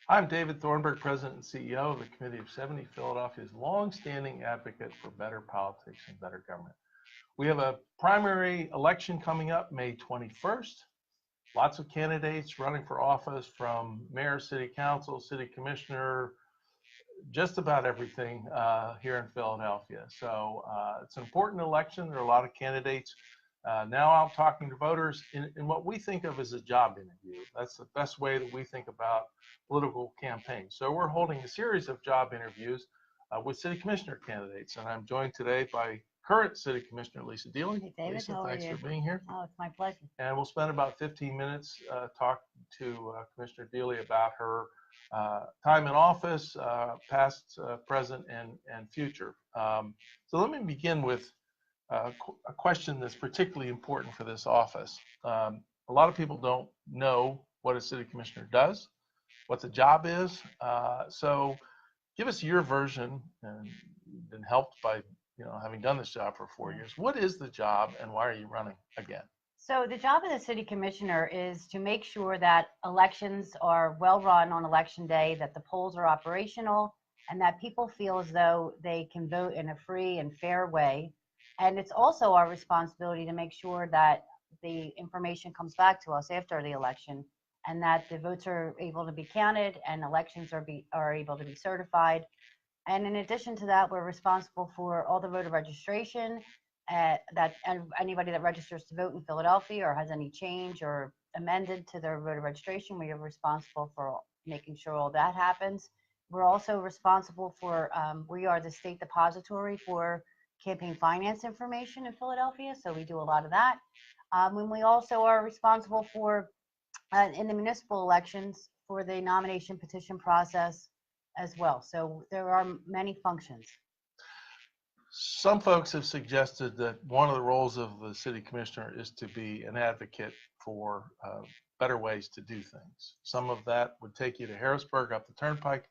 I'm David Thornburg, President and CEO of the Committee of 70, Philadelphia's longstanding advocate for better politics and better government. We have a primary election coming up May 21st. Lots of candidates running for office, from mayor, city council, city commissioner, just about everything here in Philadelphia. So it's an important election. There are a lot of candidates. Now I'm talking to voters in what we think of as a job interview. That's the best way that we think about political campaigns. So we're holding a series of job interviews with city commissioner candidates. And I'm joined today by current city commissioner Lisa Deeley. Hey, David, Lisa, how are thanks you? for being here. Oh, it's my pleasure. And we'll spend about 15 minutes talking to Commissioner Deeley about her time in office, past, present, and future. So let me begin with a question that's particularly important for this office. A lot of people don't know what a city commissioner does, what the job is. So give us your version, and you've been helped by having done this job for 4 years. What is the job, and why are you running again? So the job of the city commissioner is to make sure that elections are well run on election day, that the polls are operational, and that people feel as though they can vote in a free and fair way. And it's also our responsibility to make sure that the information comes back to us after the election, and that the votes are able to be counted and elections are able to be certified. And in addition to that, we're responsible for all the voter registration, that anybody that registers to vote in Philadelphia or has any change or amended to their voter registration, we are responsible for making sure all that happens. We're also responsible for, we are the state depository for campaign finance information in Philadelphia, so we do a lot of that. And we also are responsible for, in the municipal elections, for the nomination petition process as well. So there are many functions. Some folks have suggested that one of the roles of the city commissioner is to be an advocate for better ways to do things. Some of that would take you to Harrisburg up the Turnpike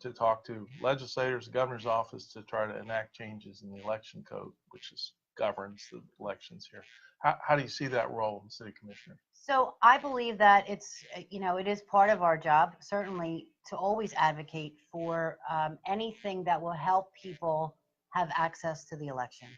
to talk to legislators, the governor's office, to try to enact changes in the election code, which governs the elections here. How do you see that role of the city commissioner? So I believe that it is part of our job, certainly, to always advocate for anything that will help people have access to the election.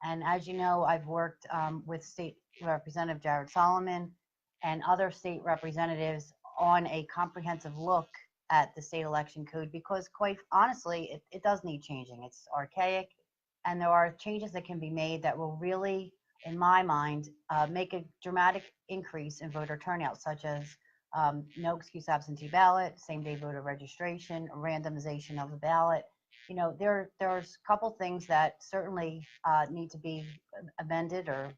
And as you know, I've worked with State Representative Jared Solomon and other state representatives on a comprehensive look at the state election code, because quite honestly, it does need changing. It's archaic, and there are changes that can be made that will really, in my mind, make a dramatic increase in voter turnout, such as no excuse absentee ballot, same day voter registration, randomization of the ballot. There's a couple things that certainly need to be amended or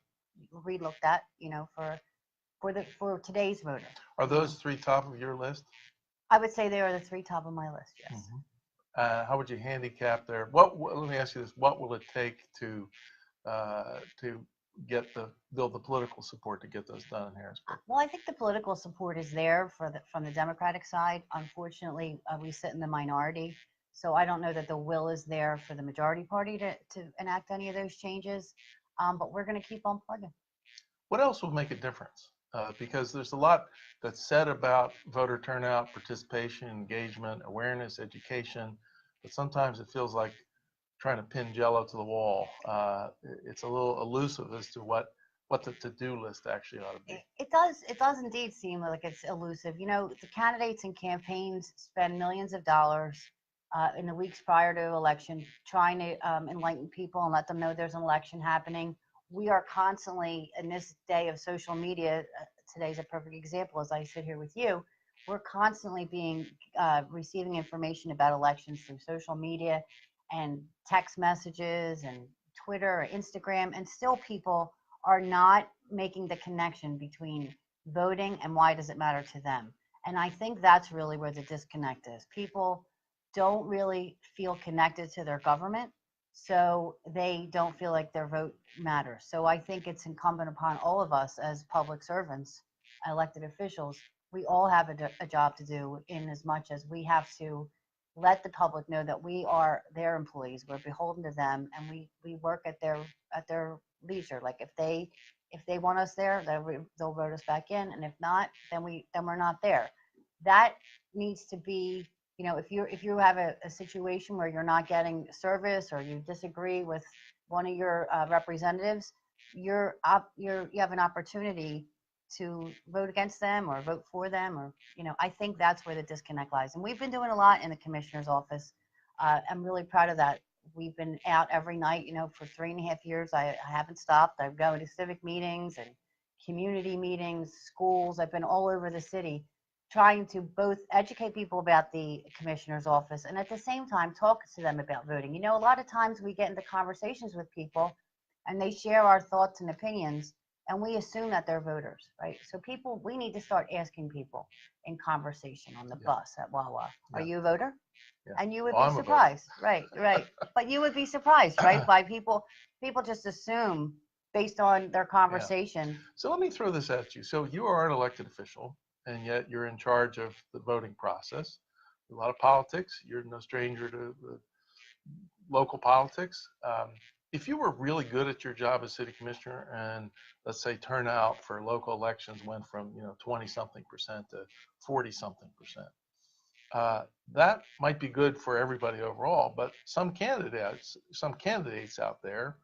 relooked at, for today's voter. Are those three top of your list? I would say they are the three top of my list, yes. Mm-hmm. How would you handicap there? Let me ask you this: what will it take to build the political support to get those done in Harrisburg? Well, I think the political support is there from the Democratic side. Unfortunately, we sit in the minority, so I don't know that the will is there for the majority party to enact any of those changes. But we're going to keep on plugging. What else will make a difference? Because there's a lot that's said about voter turnout, participation, engagement, awareness, education, but sometimes it feels like trying to pin Jello to the wall. It's a little elusive as to what the to-do list actually ought to be. It does indeed seem like it's elusive. The candidates and campaigns spend millions of dollars in the weeks prior to election trying to enlighten people and let them know there's an election happening. We are constantly, in this day of social media, today's a perfect example as I sit here with you, we're constantly receiving information about elections through social media and text messages and Twitter or Instagram, and still people are not making the connection between voting and why does it matter to them. And I think that's really where the disconnect is. People don't really feel connected to their government, so they don't feel like their vote matters. So I think it's incumbent upon all of us as public servants, elected officials, we all have a job to do, in as much as we have to let the public know that we are their employees. We're beholden to them, and we work at their leisure. Like if they want us there, they'll vote us back in, and if not, then we're not there. that needs to be, if you have a situation where you're not getting service or you disagree with one of your representatives, you have an opportunity to vote against them or vote for them, or I think that's where the disconnect lies. And we've been doing a lot in the commissioner's office. I'm really proud of that. We've been out every night, for 3.5 years. I haven't stopped. I've gone to civic meetings and community meetings, schools. I've been all over the city trying to both educate people about the commissioner's office and at the same time talk to them about voting. A lot of times we get into conversations with people and they share our thoughts and opinions and we assume that they're voters, right? So we need to start asking people in conversation on the bus at Wawa, are you a voter? Yeah. And you would Well, be I'm a voter. surprised, right? But you would be surprised, right? By people just assume based on their conversation. So let me throw this at you. So you are an elected official, and yet you're in charge of the voting process. A lot of politics. You're no stranger to the local politics. If you were really good at your job as city commissioner, and let's say turnout for local elections went from 20-something% to 40-something%, that might be good for everybody overall. But some candidates out there,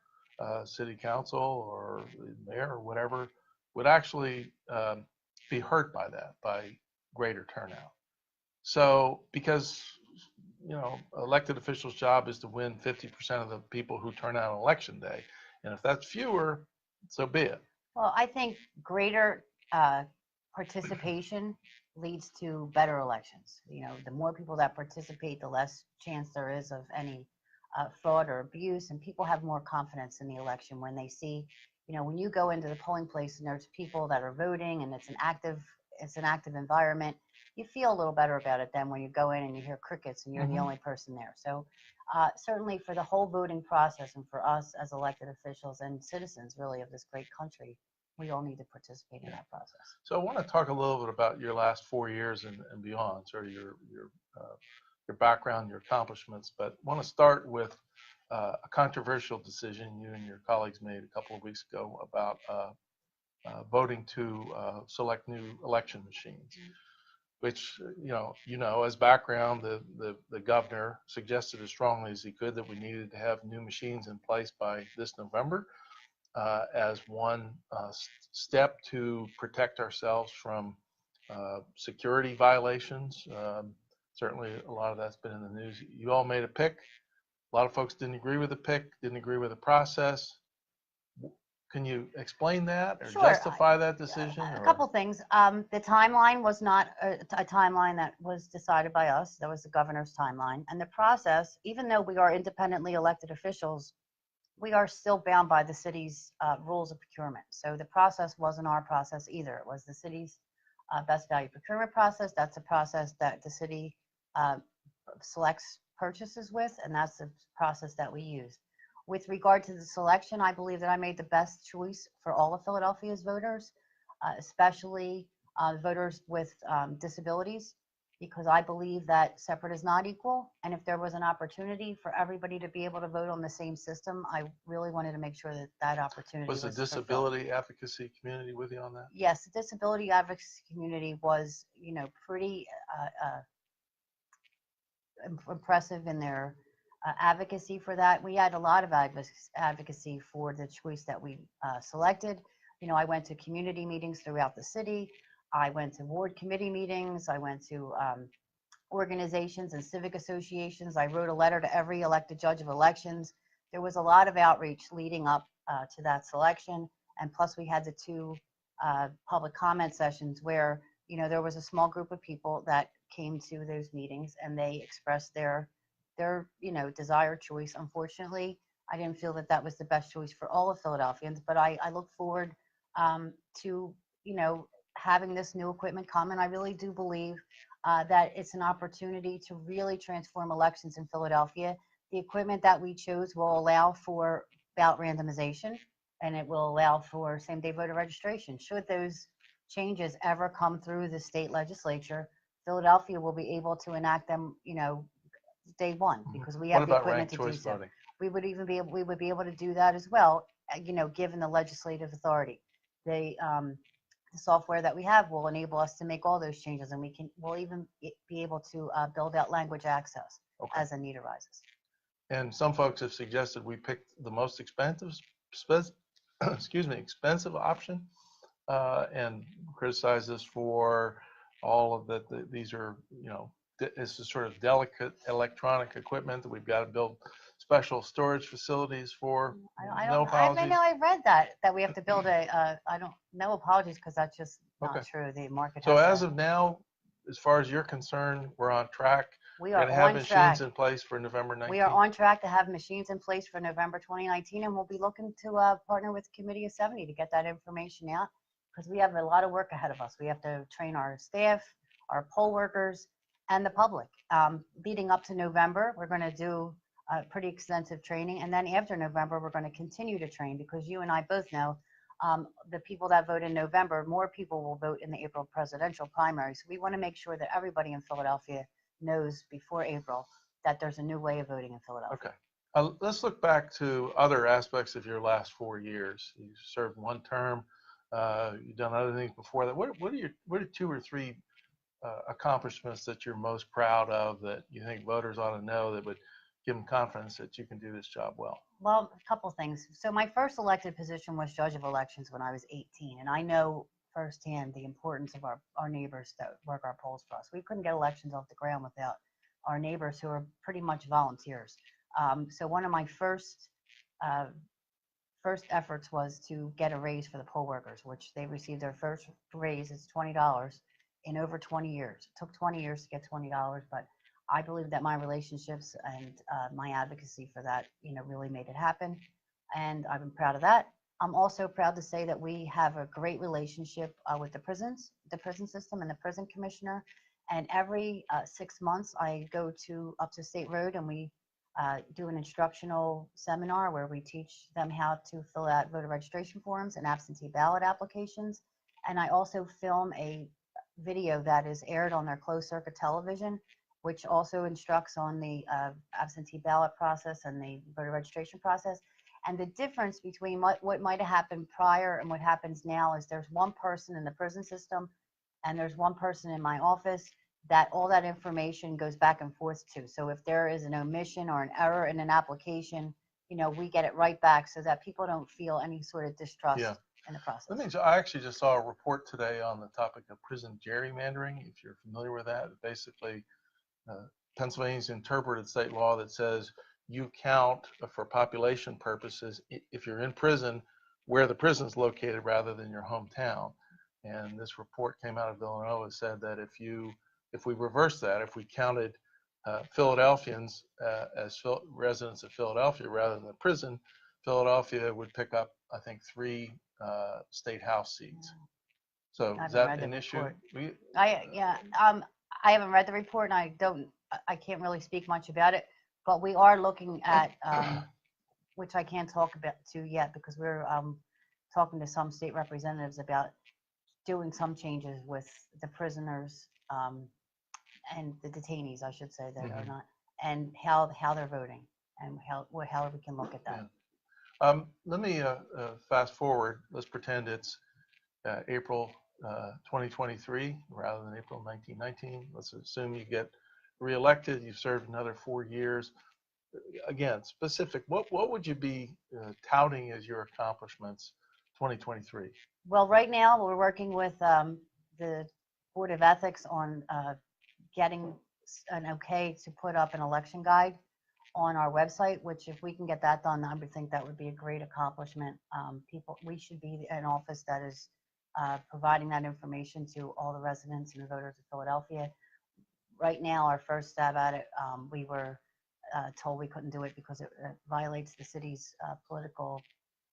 city council or mayor or whatever, would actually be hurt by that, by greater turnout. So because elected officials' job is to win 50% of the people who turn out on election day, and if that's fewer, so be it. Well, I think greater participation leads to better elections. The more people that participate, the less chance there is of any fraud or abuse, and people have more confidence in the election when they see, when you go into the polling place and there's people that are voting and it's an active environment, you feel a little better about it than when you go in and you hear crickets and you're the only person there. So certainly for the whole voting process and for us as elected officials and citizens really of this great country, we all need to participate in that process. So I want to talk a little bit about your last 4 years and beyond, sort of your background, your accomplishments, but I want to start with a controversial decision you and your colleagues made a couple of weeks ago about voting to select new election machines, which, as background, the governor suggested as strongly as he could that we needed to have new machines in place by this November as one step to protect ourselves from security violations. Certainly a lot of that's been in the news. You all made a pick. A lot of folks didn't agree with the pick, didn't agree with the process. Can you explain that or Sure. justify that decision? A couple things. The timeline was not a timeline that was decided by us. That was the governor's timeline. And the process, even though we are independently elected officials, we are still bound by the city's rules of procurement. So the process wasn't our process either. It was the city's best value procurement process. That's a process that the city selects purchases with, and that's the process that we use. With regard to the selection, I believe that I made the best choice for all of Philadelphia's voters, especially voters with disabilities, because I believe that separate is not equal. And if there was an opportunity for everybody to be able to vote on the same system, I really wanted to make sure that that opportunity was the disability advocacy community with you on that? Yes, the disability advocacy community was, pretty impressive in their advocacy for that. We had a lot of advocacy for the choice that we selected. I went to community meetings throughout the city. I went to ward committee meetings. I went to organizations and civic associations. I wrote a letter to every elected judge of elections. There was a lot of outreach leading up to that selection. And plus we had the 2 public comment sessions where, there was a small group of people that came to those meetings and they expressed their desired choice. Unfortunately, I didn't feel that that was the best choice for all of Philadelphians, but I look forward to, having this new equipment come. And I really do believe that it's an opportunity to really transform elections in Philadelphia. The equipment that we chose will allow for ballot randomization, and it will allow for same-day voter registration. Should those changes ever come through the state legislature, Philadelphia will be able to enact them, day one, because we have the equipment to do so. Voting? We would be able to do that as well, given the legislative authority. the software that we have will enable us to make all those changes, and we'll even be able to build out language access Okay. as a need arises. And some folks have suggested we pick the most expensive, expensive option, and criticize us for all of that. These are, this is sort of delicate electronic equipment that we've got to build special storage facilities for. No apologies. I know I read that we have to build no apologies, because that's just not Okay. true. The market So has as of now, as far as you're concerned, we're on track. we We're are going to have on machines track. in place for November 19th. We are on track to have machines in place for November 2019, and we'll be looking to partner with the Committee of 70 to get that information out, because we have a lot of work ahead of us. We have to train our staff, our poll workers, and the public. Leading up to November, we're going to do pretty extensive training, and then after November, we're going to continue to train, because you and I both know the people that vote in November, more people will vote in the April presidential primary. So we want to make sure that everybody in Philadelphia knows before April that there's a new way of voting in Philadelphia. Okay. Let's look back to other aspects of your last 4 years. You served one term. You've done other things before that. What are 2 or 3 accomplishments that you're most proud of, that you think voters ought to know, that would give them confidence that you can do this job well? Well, a couple things. So my first elected position was judge of elections when I was 18, and I know firsthand the importance of our neighbors that work our polls for us. We couldn't get elections off the ground without our neighbors, who are pretty much volunteers. So one of my first efforts was to get a raise for the poll workers, which they received their first raise. It's $20 in over 20 years. It took 20 years to get $20, but I believe that my relationships and my advocacy for that, really made it happen, and I'm proud of that. I'm also proud to say that we have a great relationship with the prison system, and the prison commissioner. And every 6 months, I go up to State Road, and we do an instructional seminar where we teach them how to fill out voter registration forms and absentee ballot applications. And I also film a video that is aired on their closed circuit television, which also instructs on the absentee ballot process and the voter registration process. And the difference between what might have happened prior and what happens now is there's one person in the prison system and there's one person in my office that all that information goes back and forth to. So if there is an omission or an error in an application, we get it right back, so that people don't feel any sort of distrust in the process. I actually just saw a report today on the topic of prison gerrymandering, if you're familiar with that. Basically, Pennsylvania's interpreted state law that says you count for population purposes if you're in prison where the prison's located rather than your hometown. And this report came out of Villanova, said that if we reverse that, if we counted Philadelphians as residents of Philadelphia rather than the prison, Philadelphia would pick up, I think, 3 state house seats. So is that an issue? I haven't read the report, and I can't really speak much about it, but we are looking at, which I can't talk about yet, because we're talking to some state representatives about doing some changes with the prisoners and the detainees, I should say, that are not, and how they're voting, and how we can look at that. Yeah. Let me fast forward. Let's pretend it's April 2023 rather than April 1919. Let's assume you get reelected. You've served another 4 years. Again, specific. What would you be touting as your accomplishments 2023? Well, right now we're working with the Board of Ethics on getting an okay to put up an election guide on our website, which if we can get that done, I would think that would be a great accomplishment. We should be an office that is providing that information to all the residents and the voters of Philadelphia. Right now, our first stab at it, we were told we couldn't do it because it violates the city's political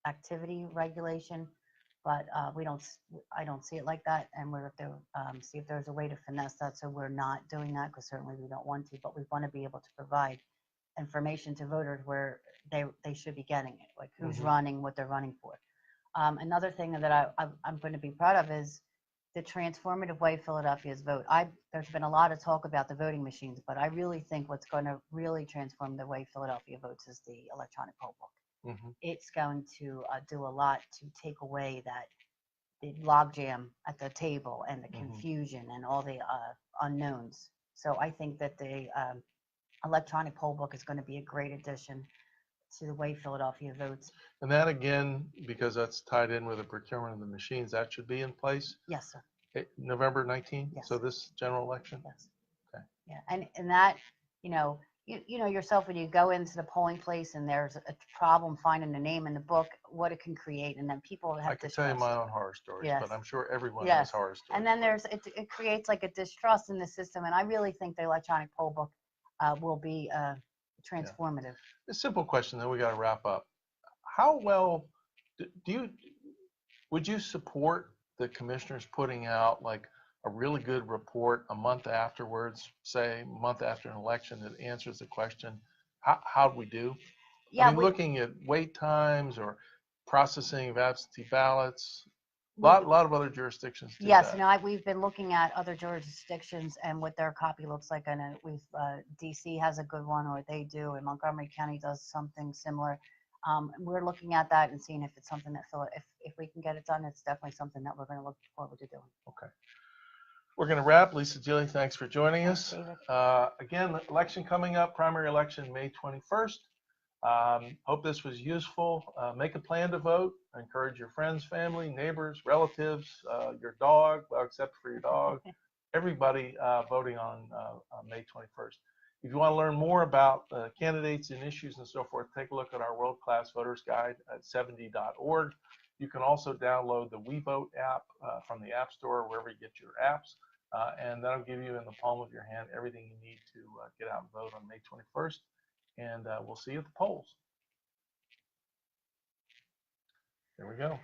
activity regulation, but I don't see it like that, and we're to see if there's a way to finesse that, so we're not doing that, because certainly we don't want to, but we want to be able to provide information to voters where they should be getting it, like who's running, what they're running for. Another thing that I'm going to be proud of is the transformative way Philadelphia's vote. There's been a lot of talk about the voting machines, but I really think what's going to really transform the way Philadelphia votes is the electronic poll book. It's going to do a lot to take away logjam at the table and the Mhm. confusion and all the unknowns. So I think that the electronic poll book is going to be a great addition to the way Philadelphia votes. And that again, because that's tied in with the procurement of the machines, that should be in place Yes, sir. November 19th. Yes. So this general election. Yes. Okay. Yeah, and that, you know yourself when you go into the polling place and there's a problem finding the name in the book, what it can create, and then people have I could tell you distrust. my own horror stories, Yes. but I'm sure everyone Yes. has horror stories. And then it creates like a distrust in the system, and I really think the electronic poll book will be transformative. A simple question, then we got to wrap up. How well would you support the commissioners putting out like a really good report a month afterwards, say a month after an election, that answers the question, how'd we do? Yeah, I mean, looking at wait times or processing of absentee ballots, a lot of other jurisdictions do yes, that. we've been looking at other jurisdictions and what their copy looks like. I know DC has a good one, or they do, and Montgomery County does something similar. We're looking at that and seeing if it's something that if we can get it done, it's definitely something that we're going to look forward to doing. Okay. We're going to wrap. Lisa, Deeley, thanks for joining Thanks, us. David. Again, the election coming up, primary election May 21st. Hope this was useful. Make a plan to vote. Encourage your friends, family, neighbors, relatives, your dog, well, except for your dog, everybody voting on May 21st. If you want to learn more about candidates and issues and so forth, take a look at our world-class voters guide at c70.org. You can also download the We Vote app from the App Store, wherever you get your apps, and that'll give you in the palm of your hand everything you need to get out and vote on May 21st. And we'll see you at the polls. There we go.